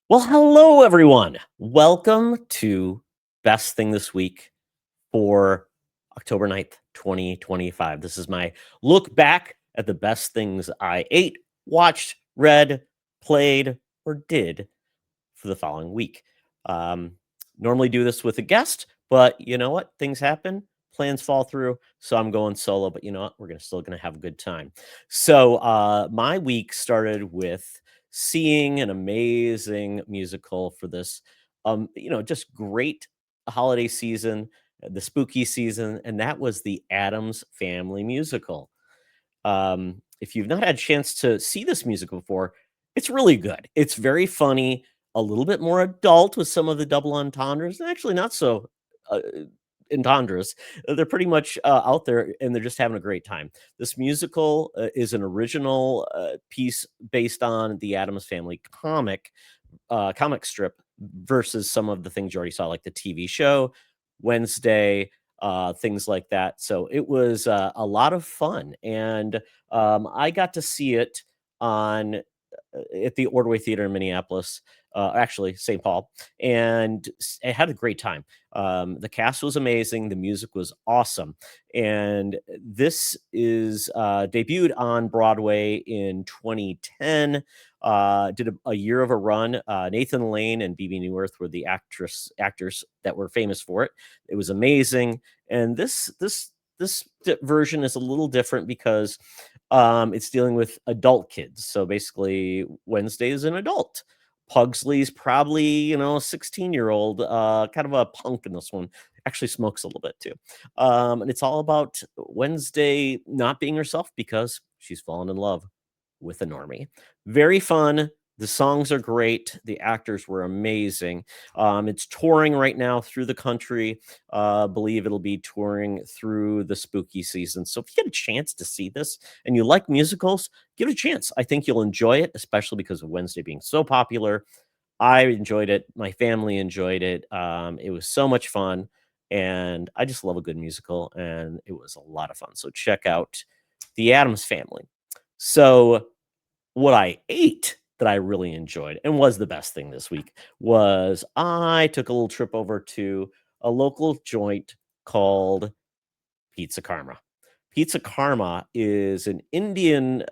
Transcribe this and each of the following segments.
Well, hello, everyone. Welcome to Best Thing This Week for October 9th, 2025. This is my look back at the best things I ate, watched, read, played, or did for the following week. Um, Normally do this with a guest, but you know what? Things happen, plans fall through, so I'm going solo. But you know what? We're still gonna have a good time. So my week started with seeing an amazing musical for this, just great holiday season, the spooky season, and that was the Addams Family musical. If you've not had a chance to see this musical before, it's really good. It's very funny, a little bit more adult with some of the double entendres, and actually not so uh, entendres. They're pretty much out there, and they're just having a great time. This musical is an original piece based on the Addams Family comic strip versus some of the things you already saw, like the TV show, Wednesday, things like that. So it was a lot of fun, and I got to see it on at the Ordway Theater in Minneapolis, actually St. Paul, and I had a great time. The cast was amazing, the music was awesome, and this is debuted on Broadway in 2010. Did a year of a run. Nathan Lane and BB Newirth were the actors that were famous for it. It was amazing, and this version is a little different because it's dealing with adult kids. So basically, Wednesday is an adult. Pugsley's probably, 16-year-old, kind of a punk in this one. Actually smokes a little bit too. And it's all about Wednesday not being herself because she's fallen in love with a normie. Very fun. The songs are great. The actors were amazing. It's touring right now through the country. Believe it'll be touring through the spooky season. So if you get a chance to see this and you like musicals, give it a chance. I think you'll enjoy it, especially because of Wednesday being so popular. I enjoyed it. My family enjoyed it. It was so much fun. And I just love a good musical, and it was a lot of fun. So check out The Addams Family. So what I ate that I really enjoyed and was the best thing this week was I took a little trip over to a local joint called Pizza Karma. Pizza Karma is an Indian,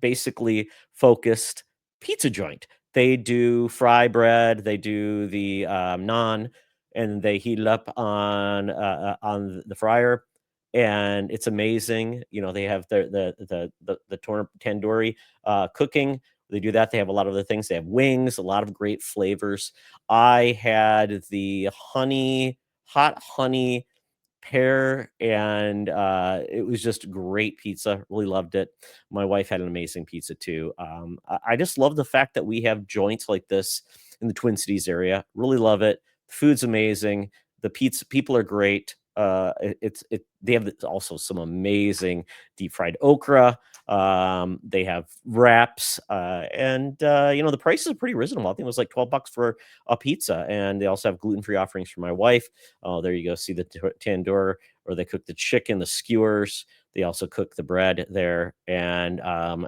basically focused pizza joint. They do fry bread, they do the naan, and they heat it up on the fryer, and it's amazing. They have the tandoori cooking. They do that. They have a lot of other things. They have wings, a lot of great flavors. I had the hot honey pear, and it was just great pizza. Really loved it. My wife had an amazing pizza too. I just love the fact that we have joints like this in the Twin Cities area. Really love it. Food's amazing. The pizza people are great. They have also some amazing deep fried okra. They have wraps, and the prices are pretty reasonable. I think it was like $12 for a pizza, and they also have gluten free offerings for my wife. Oh, there you go. See the tandoor, or they cook the chicken, the skewers. They also cook the bread there, and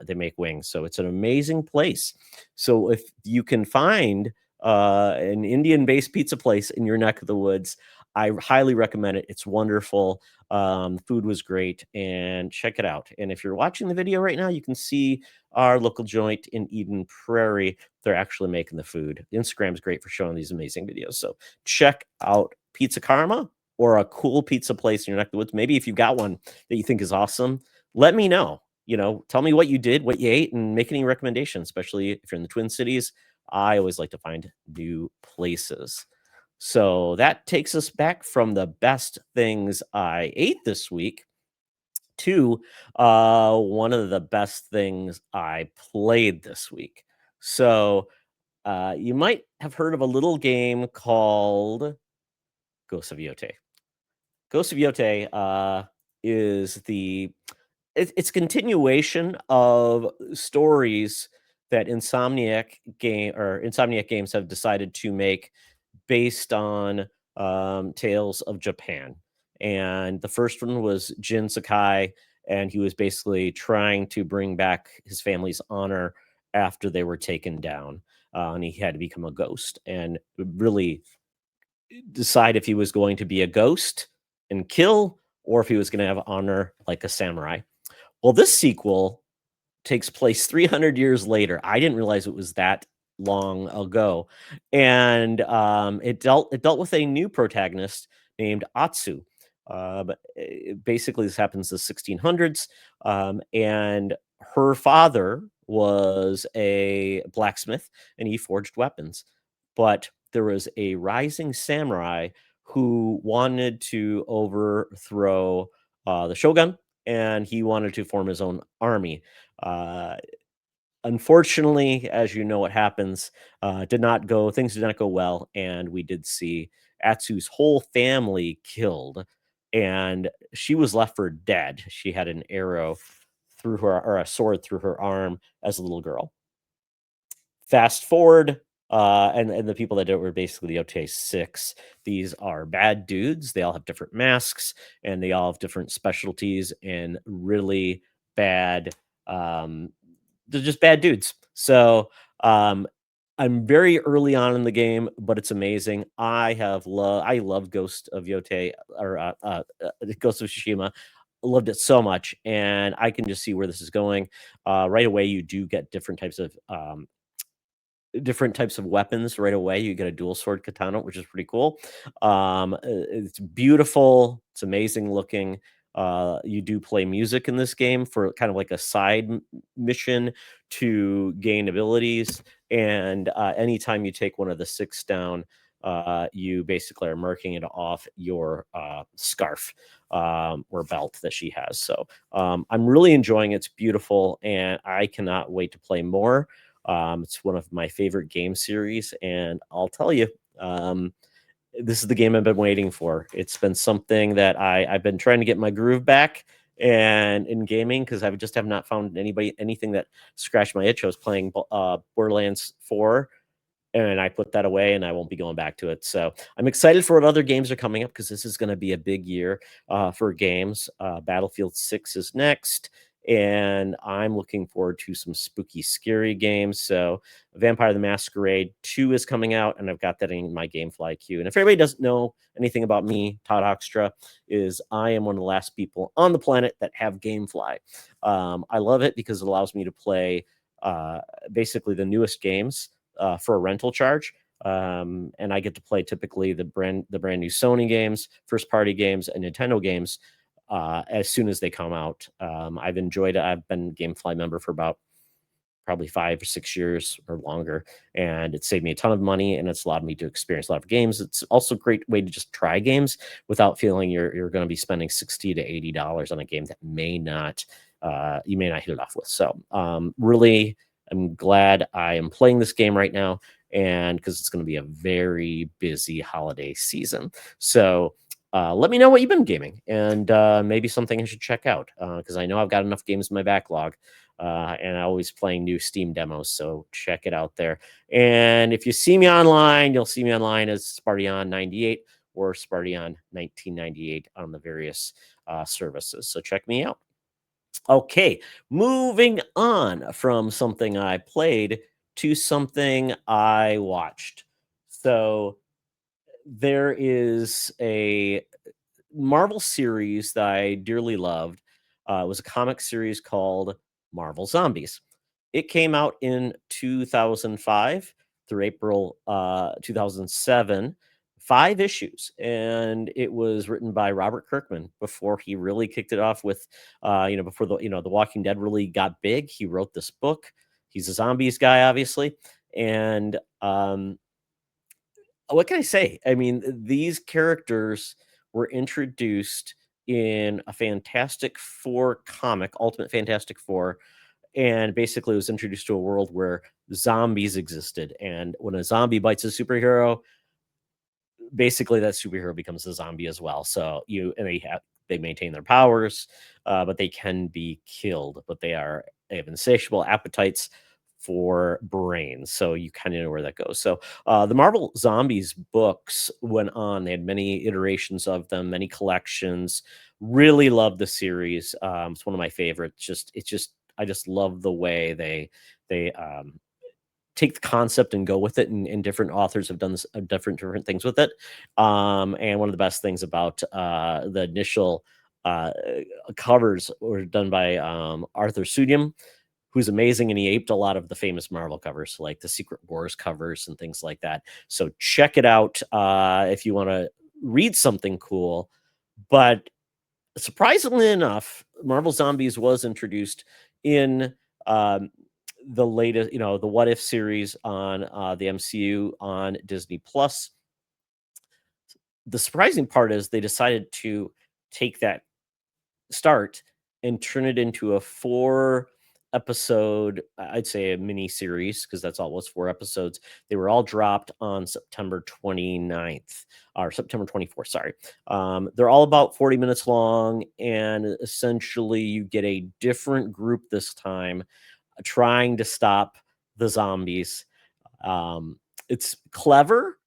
they make wings. So it's an amazing place. So if you can find an Indian-based pizza place in your neck of the woods, I highly recommend it. It's wonderful. Food was great, and check it out. And if you're watching the video right now, you can see our local joint in Eden Prairie. They're actually making the food. Instagram is great for showing these amazing videos. So check out Pizza Karma or a cool pizza place in your neck of the woods. Maybe if you've got one that you think is awesome, let me know. Tell me what you did, what you ate, and make any recommendations, especially if you're in the Twin Cities. I always like to find new places. So that takes us back from the best things I ate this week to one of the best things I played this week. So you might have heard of a little game called Ghosts of Yotei. Ghost of Yotei is it's continuation of stories that Insomniac Games have decided to make based on tales of Japan. And the first one was Jin Sakai, and he was basically trying to bring back his family's honor after they were taken down, and he had to become a ghost and really decide if he was going to be a ghost and kill or if he was going to have honor like a samurai. Well, this sequel takes place 300 years later. I didn't realize it was that long ago, and it dealt with a new protagonist named Atsu. Basically, this happens in the 1600s, and her father was a blacksmith, and he forged weapons. But there was a rising samurai who wanted to overthrow the shogun, and he wanted to form his own army. Uh, Unfortunately, as you know what happens, did not go things did not go well, and we did see Atsu's whole family killed, and she was left for dead. She had an arrow through her or a sword through her arm as a little girl. Fast forward, and the people that did it were basically the Yotei 6. These are bad dudes. They all have different masks, and they all have different specialties and really bad, um they're just bad dudes. So, I'm very early on in the game, but it's amazing. I love Ghost of Yotei or, Ghost of Tsushima. Loved it so much, and I can just see where this is going. Right away, you do get different types of weapons right away. You get a dual sword katana, which is pretty cool. It's beautiful. It's amazing looking. You do play music in this game for kind of like a side mission to gain abilities. And anytime you take one of the six down, you basically are marking it off your scarf or belt that she has. So I'm really enjoying it. It's beautiful, and I cannot wait to play more. It's one of my favorite game series, and I'll tell you, um, this is the game I've been waiting for. It's been something that I've been trying to get my groove back and in gaming because I just have not found anything that scratched my itch. I was playing Borderlands 4, and I put that away, and I won't be going back to it. So I'm excited for what other games are coming up because this is going to be a big year for games. Battlefield 6 is next, and I'm looking forward to some spooky, scary games. So Vampire the Masquerade 2 is coming out, and I've got that in my GameFly queue. And if everybody doesn't know anything about me, Todd Hoekstra, is I am one of the last people on the planet that have GameFly. I love it because it allows me to play uh, basically the newest games for a rental charge. And I get to play typically the brand new Sony games, first party games, and Nintendo games as soon as they come out. I've enjoyed it. I've been GameFly member for about probably 5 or 6 years or longer, and it saved me a ton of money, and it's allowed me to experience a lot of games. It's also a great way to just try games without feeling you're going to be spending $60 to $80 on a game that may not you may not hit it off with. So really, I'm glad I am playing this game right now, and because it's going to be a very busy holiday season. So let me know what you've been gaming, and maybe something I should check out because I know I've got enough games in my backlog, and I'm always playing new Steam demos. So check it out there. And if you see me online, you'll see me online as Spartyon98 or Spartyon1998 on the various services. So check me out. Okay, moving on from something I played to something I watched. So there is a Marvel series that I dearly loved. It was a comic series called Marvel Zombies. It came out in 2005 through April 2007, 5 issues, and it was written by Robert Kirkman before he really kicked it off with, before the Walking Dead really got big. He wrote this book. He's a zombies guy, obviously, and what can I say? I mean, these characters were introduced in a Fantastic Four comic, Ultimate Fantastic Four, and basically was introduced to a world where zombies existed. And when a zombie bites a superhero, basically that superhero becomes a zombie as well. So they maintain their powers, but they can be killed. But they have insatiable appetites for brains. So you kind of know where that goes. So the Marvel Zombies books went on. They had many iterations of them, many collections. Really loved the series. It's one of my favorites. It's just I just love the way they take the concept and go with it, and different authors have done this, different things with it. And one of the best things about the initial uh, covers were done by Arthur Sudium, who's amazing, and he aped a lot of the famous Marvel covers, like the Secret Wars covers and things like that. So check it out if you want to read something cool. But surprisingly enough, Marvel Zombies was introduced in um, the latest, the What If series on the MCU on Disney Plus. The surprising part is they decided to take that start and turn it into a 4 episode, I'd say a mini series, because that's all it was, 4 episodes. They were all dropped on September 29th or September 24th. Sorry. They're all about 40 minutes long. And essentially, you get a different group this time trying to stop the zombies. It's clever.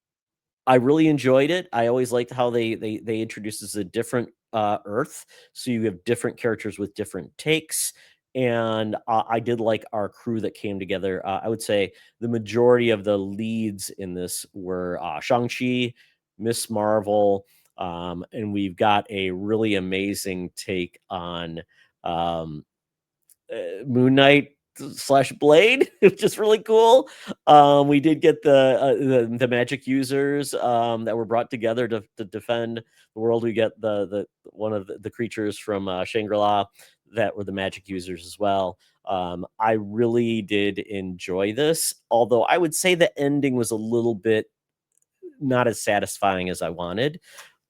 I really enjoyed it. I always liked how they introduced as a different Earth, so you have different characters with different takes. And I did like our crew that came together. I would say the majority of the leads in this were Shang-Chi, Miss Marvel, and we've got a really amazing take on um, Moon Knight slash Blade, which is really cool. We did get the magic users that were brought together to defend the world. We get the one of the creatures from Shangri-La that were the magic users as well. I really did enjoy this, although I would say the ending was a little bit not as satisfying as I wanted.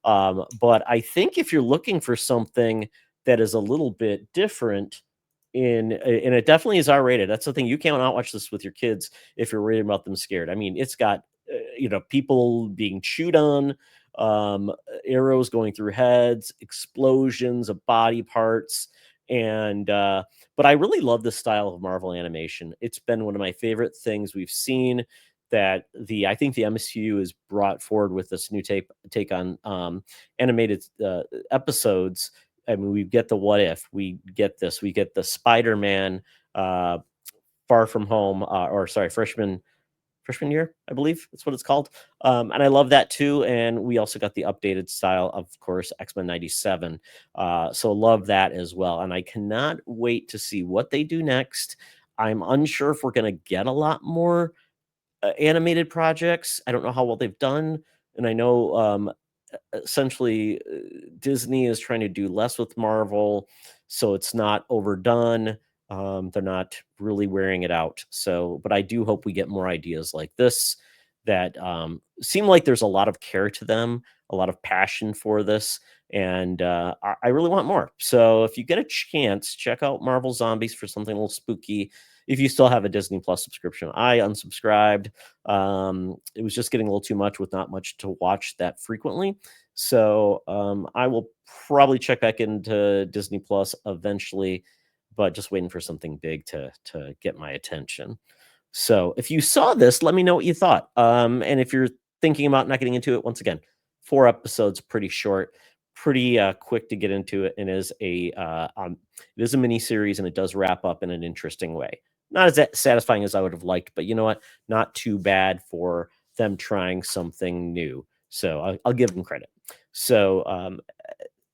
But I think if you're looking for something that is a little bit different, and it definitely is R-rated. That's the thing. You cannot watch this with your kids if you're worried about them scared. I mean, it's got people being chewed on, um, arrows going through heads, explosions of body parts, and but I really love this style of Marvel animation. It's been one of my favorite things we've seen that the I think the MCU has brought forward with this new take on animated episodes. I mean, we get the What If, we get this, we get the Spider-Man uh, Far From Home, or sorry, freshman year, I believe that's what it's called. And I love that too. And we also got the updated style, of course, X-Men 97. So love that as well. And I cannot wait to see what they do next. I'm unsure if we're going to get a lot more animated projects. I don't know how well they've done, and I know essentially Disney is trying to do less with Marvel, so it's not overdone. They're not really wearing it out. So, but I do hope we get more ideas like this that seem like there's a lot of care to them, a lot of passion for this, and I really want more. So, if you get a chance, check out Marvel Zombies for something a little spooky. If you still have a Disney Plus subscription, I unsubscribed. It was just getting a little too much with not much to watch that frequently. So I will probably check back into Disney Plus eventually, but just waiting for something big to get my attention. So if you saw this, let me know what you thought. And if you're thinking about not getting into it, once again, 4 episodes, pretty short, pretty quick to get into it, and it is a mini series, and it does wrap up in an interesting way. Not as satisfying as I would have liked, but you know what? Not too bad for them trying something new. So I'll give them credit. So,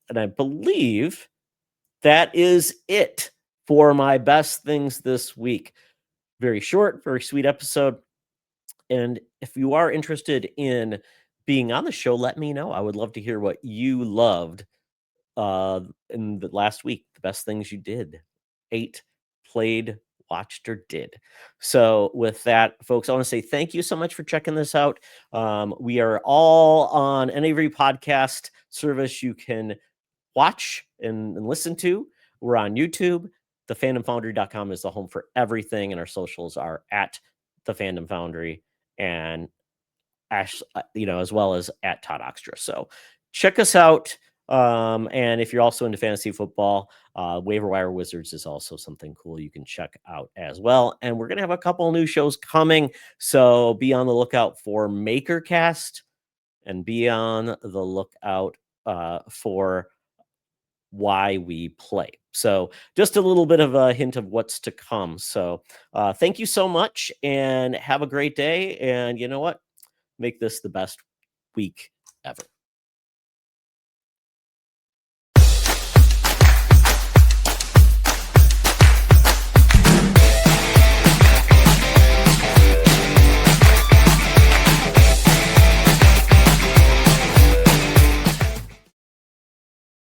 and I believe that is it for my best things this week. Very short, very sweet episode. And if you are interested in being on the show, let me know. I would love to hear what you loved in the last week, the best things you did, ate, played, watched, or did. So, with that, folks, I want to say thank you so much for checking this out. We are all on every podcast service you can watch and listen to. We're on YouTube. TheFandomFoundry.com is the home for everything, and our socials are at the Fandom Foundry and as well as at Todd Oxtra. So check us out. And if you're also into fantasy football, Waiver Wire Wizards is also something cool you can check out as well. And we're going to have a couple new shows coming. So be on the lookout for MakerCast and be on the lookout for Why We Play. So just a little bit of a hint of what's to come. So thank you so much and have a great day. And you know what? Make this the best week ever.